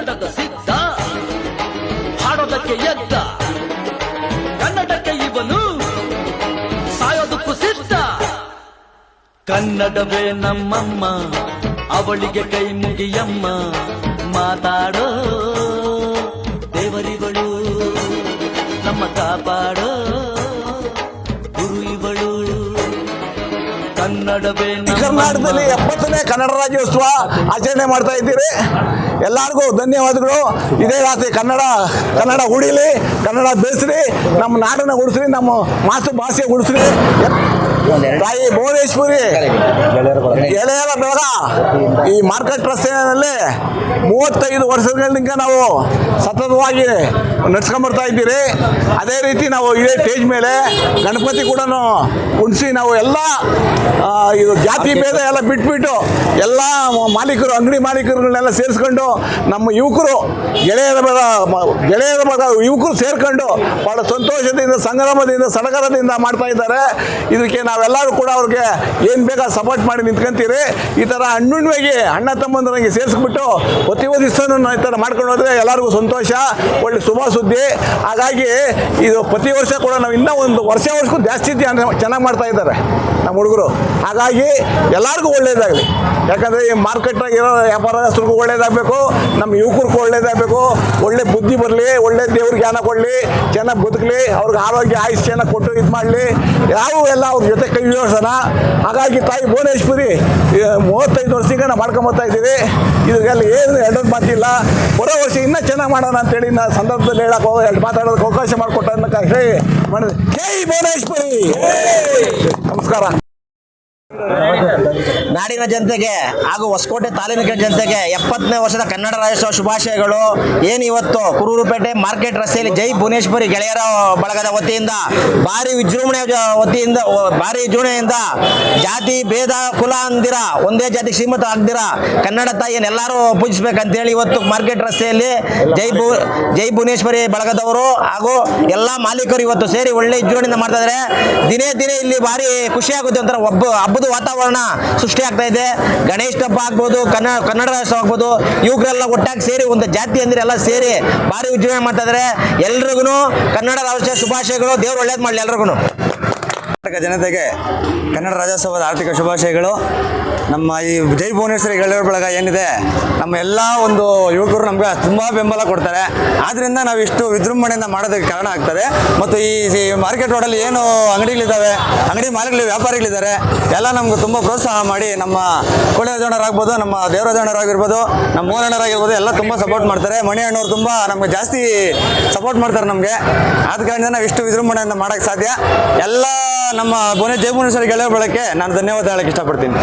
ಕನ್ನಡದ ಸಿದ್ಧ ಹಾಡೋದಕ್ಕೆ ಎದ್ದ ಕನ್ನಡಕ್ಕೆ ಇವನು ಸಾಯೋದಕ್ಕೂ ಸಿದ್ಧ. ಕನ್ನಡವೇ ನಮ್ಮಮ್ಮ ಅವಳಿಗೆ ಕೈ ಮುಗಿಯಮ್ಮ, ಮಾತಾಡೋ ದೇವರಿಗಳು ನಮ್ಮ ಕಾಪಾಡೋ ಗುರು ಇವಳು. ಕನ್ನಡವೇ ಕರ್ನಾಟಕದಲ್ಲಿ 70ನೇ ಕನ್ನಡ ರಾಜ್ಯೋತ್ಸವ ಆಚರಣೆ ಮಾಡ್ತಾ ಇದ್ದೀರಿ. ಎಲ್ಲರಿಗೂ ಧನ್ಯವಾದಗಳು. ಇದೇ ರಾತ್ರಿ ಕನ್ನಡ ಉಳಿಲಿ, ಕನ್ನಡ ಬೆಳೆಸ್ರಿ, ನಮ್ಮ ನಾಡನ್ನ ಉಳಿಸ್ರಿ, ನಮ್ಮ ಮಾತೃಭಾಷೆ ಉಳಿಸ್ರಿ. ತಾಯಿ ಭುವನೇಶ್ವರಿ ಗೆಳೆಯರ ಬಳಗ ಈ ಮಾರ್ಕೆಟ್ ರಸ್ತೆಯಲ್ಲಿ 35 ವರ್ಷಗಳಿಂದ ನಾವು ಸತತವಾಗಿ ನಡ್ಸ್ಕೊಂಡ್ಬರ್ತಾ ಇದ್ದೀರಿ. ಅದೇ ರೀತಿ ನಾವು ಇದೇ ಸ್ಟೇಜ್ ಮೇಲೆ ಗಣಪತಿ ಕೂಡ ಕುಣಿಸಿ ನಾವು ಎಲ್ಲ ಇದು ಜಾತಿ ಭೇದ ಎಲ್ಲ ಬಿಟ್ಬಿಟ್ಟು ಎಲ್ಲ ಮಾಲೀಕರು, ಅಂಗಡಿ ಮಾಲೀಕರುಗಳನ್ನೆಲ್ಲ ಸೇರಿಸ್ಕೊಂಡು ನಮ್ಮ ಯುವಕರು ಗೆಳೆಯರ ಬಳಗ ಯುವಕರು ಸೇರ್ಕೊಂಡು ಭಾಳ ಸಂತೋಷದಿಂದ, ಸಂಗ್ರಾಮದಿಂದ, ಸಡಗರದಿಂದ ಮಾಡ್ತಾ ಇದ್ದಾರೆ. ಇದಕ್ಕೆ ನಾವೆಲ್ಲರೂ ಕೂಡ ಅವ್ರಿಗೆ ಏನು ಬೇಕಾ ಸಪೋರ್ಟ್ ಮಾಡಿ ನಿಂತ್ಕೊಂತೀರಿ. ಈ ಥರ ಅಣ್ಣುಣ್ಣಿಗೆ ಅಣ್ಣ ತಮ್ಮಂದರಿಗೆ ಸೇರಿಸ್ಬಿಟ್ಟು ಪ್ರತಿ ದಿವಸನೂ ಈ ಥರ ಮಾಡ್ಕೊಂಡು ಹೋದರೆ ಎಲ್ಲರಿಗೂ ಸಂತೋಷ, ಒಳ್ಳೆ ಶುಭ ಸುದ್ದಿ. ಹಾಗಾಗಿ ಇದು ಪ್ರತಿ ವರ್ಷ ಕೂಡ ನಾವು ಇನ್ನೂ ಒಂದು ವರ್ಷಕ್ಕೂ ಜಾಸ್ತಿ ಚೆನ್ನಾಗಿ ಮಾಡ್ತಾ ಇದ್ದಾರೆ ನಮ್ಮ ಹುಡುಗರು. ಹಾಗಾಗಿ ಎಲ್ಲರಿಗೂ ಒಳ್ಳೇದಾಗಲಿ. ಯಾಕಂದರೆ ಈ ಮಾರ್ಕೆಟಾಗಿರೋ ವ್ಯಾಪಾರಸ್ಥರಿಗೂ ಒಳ್ಳೇದಾಗಬೇಕು, ನಮ್ಮ ಯುವಕರಿಗೂ ಒಳ್ಳೇದಾಗಬೇಕು, ಒಳ್ಳೆ ಬುದ್ಧಿ ಬರಲಿ, ಒಳ್ಳೆ ದೇವ್ರ ಜ್ಞಾನ ಕೊಡಲಿ, ಚೆನ್ನಾಗಿ ಬದುಕಲಿ, ಅವ್ರಿಗೆ ಆರೋಗ್ಯ ಆಯುಷ್ ಚೆನ್ನಾಗಿ ಕೊಟ್ಟು ಇದು ಮಾಡಲಿ, ಯಾವ ಎಲ್ಲ ಅವ್ರ ಜೊತೆ ಕೈ ಜೋಡಿಸೋಣ. ಹಾಗಾಗಿ ತಾಯಿ ಭುವನೇಶ್ವರಿ 35 ವರ್ಷದಿಂದ ನಾವು ಮಾಡ್ಕೊಂಬರ್ತಾ ಇದ್ದೀವಿ. ಇದಕ್ಕೆಲ್ಲ ಏನು ಎರಡೊಂದು ಮಾತಿಲ್ಲ. ಬರೋ ವರ್ಷ ಇನ್ನೂ ಚೆನ್ನಾಗಿ ಮಾಡೋಣ ಅಂತೇಳಿ ನಾನು ಸಂದರ್ಭದಲ್ಲಿ ಹೇಳಕ್ಕೆ ಮಾತಾಡೋದಕ್ಕೆ ಅವಕಾಶ ಮಾಡಿಕೊಟ್ಟಂತ ಮಾಡಿದೆ. ಜೈ ಭುವನೇಶ್ವರಿ. ನಮಸ್ಕಾರ. ನಾಡಿನ ಜನತೆಗೆ ಹಾಗೂ ಹೊಸಕೋಟೆ ತಾಲೂಕಿನ ಜನತೆಗೆ 70ನೇ ವರ್ಷದ ಕನ್ನಡ ರಾಜ್ಯೋತ್ಸವ ಶುಭಾಶಯಗಳು. ಏನು ಇವತ್ತು ಕುರೂರುಪೇಟೆ ಮಾರ್ಕೆಟ್ ರಸ್ತೆಯಲ್ಲಿ ಜೈ ಭುವನೇಶ್ವರಿ ಗೆಳೆಯರ ಬಳಗದ ವತಿಯಿಂದ ಭಾರಿ ವಿಜೃಂಭಣೆಯಿಂದ ಜಾತಿ ಭೇದ ಕುಲ ಅಂದಿರ ಒಂದೇ ಜಾತಿ ಶ್ರೀಮಂತ ಆಗ್ದಿರ ಕನ್ನಡ ತಾಯಿಯನ್ನು ಎಲ್ಲರೂ ಪೂಜಿಸಬೇಕಂತೇಳಿ ಇವತ್ತು ಮಾರ್ಕೆಟ್ ರಸ್ತೆಯಲ್ಲಿ ಜೈ ಭುವನೇಶ್ವರಿ ಬಳಗದವರು ಹಾಗೂ ಎಲ್ಲ ಮಾಲೀಕರು ಇವತ್ತು ಸೇರಿ ಒಳ್ಳೆ ವಿಜೃಂಭಣೆಯಿಂದ ಮಾಡ್ತಾ ಇದ್ದಾರೆ. ದಿನೇ ದಿನೇ ಇಲ್ಲಿ ಭಾರಿ ಖುಷಿ ಆಗುತ್ತೆ, ಒಂಥರ ಹಬ್ಬದ ವಾತಾವರಣ ಸೃಷ್ಟಿ ಆಗ್ತಾ ಇದೆ. ಗಣೇಶ ಹಬ್ಬ ಆಗ್ಬೋದು, ಕನ್ನಡ ರಾಜ್ಯೋತ್ಸವ ಆಗ್ಬೋದು, ಯುವಕರೆಲ್ಲ ಒಟ್ಟಾಗಿ ಸೇರಿ ಒಂದು ಜಾತಿ ಅಂದ್ರೆ ಎಲ್ಲ ಸೇರಿ ಭಾರಿ ವಿಜೃಂಭಣೆ ಮಾಡ್ತಾ ಇದ್ದಾರೆ. ಎಲ್ರಿಗೂ ಕನ್ನಡ ರಾಜ್ಯೋತ್ಸವ ಶುಭಾಶಯಗಳು. ದೇವ್ರು ಒಳ್ಳೇದು ಮಾಡಲಿ ಎಲ್ರಿಗೂ. ಕರ್ನಾಟಕ ಜನತೆಗೆ ಕನ್ನಡ ರಾಜ್ಯೋತ್ಸವದ ಆರ್ಥಿಕ ಶುಭಾಶಯಗಳು. ನಮ್ಮ ಈ ಜೈ ಭುವನೇಶ್ವರಿ ಗೆಳೆಯರ ಬಳಗ ಏನಿದೆ, ನಮ್ಮ ಎಲ್ಲ ಒಂದು ಯುವಕರು ನಮ್ಗೆ ತುಂಬ ಬೆಂಬಲ ಕೊಡ್ತಾರೆ. ಆದ್ದರಿಂದ ನಾವು ಇಷ್ಟು ವಿಜೃಂಭಣೆಯಿಂದ ಮಾಡೋದಕ್ಕೆ ಕಾರಣ ಆಗ್ತದೆ. ಮತ್ತು ಈ ಮಾರ್ಕೆಟ್ ರೋಡಲ್ಲಿ ಏನು ಅಂಗಡಿಗಳಿದ್ದಾವೆ, ಅಂಗಡಿ ಮಾಲೀಕರು, ವ್ಯಾಪಾರಿಗಳಿದ್ದಾರೆ, ಎಲ್ಲ ನಮ್ಗೆ ತುಂಬ ಪ್ರೋತ್ಸಾಹ ಮಾಡಿ ನಮ್ಮ ಕೋಳಿರಾಜಣ್ಣರಾಗ್ಬೋದು, ನಮ್ಮ ದೇವರಾಜಣ್ಣರಾಗಿರ್ಬೋದು, ನಮ್ಮ ಮೋಹನಣ್ಣರಾಗಿರ್ಬೋದು ಎಲ್ಲ ತುಂಬ ಸಪೋರ್ಟ್ ಮಾಡ್ತಾರೆ. ಮಣಿ ಅಣ್ಣವ್ರು ತುಂಬ ನಮ್ಗೆ ಜಾಸ್ತಿ ಸಪೋರ್ಟ್ ಮಾಡ್ತಾರೆ ನಮಗೆ. ಆದ ಕಾರಣದಿಂದ ನಾವು ಇಷ್ಟು ವಿಜೃಂಭಣೆಯಿಂದ ಮಾಡೋಕ್ಕೆ ಸಾಧ್ಯ. ಎಲ್ಲ ನಮ್ಮ ಜೈ ಭುವನೇಶ್ವರಿ ಗೆಳೆಯರ ಬಳಗಕ್ಕೆ ನಾನು ಧನ್ಯವಾದ ಹೇಳಕ್ಕೆ ಇಷ್ಟಪಡ್ತೀನಿ.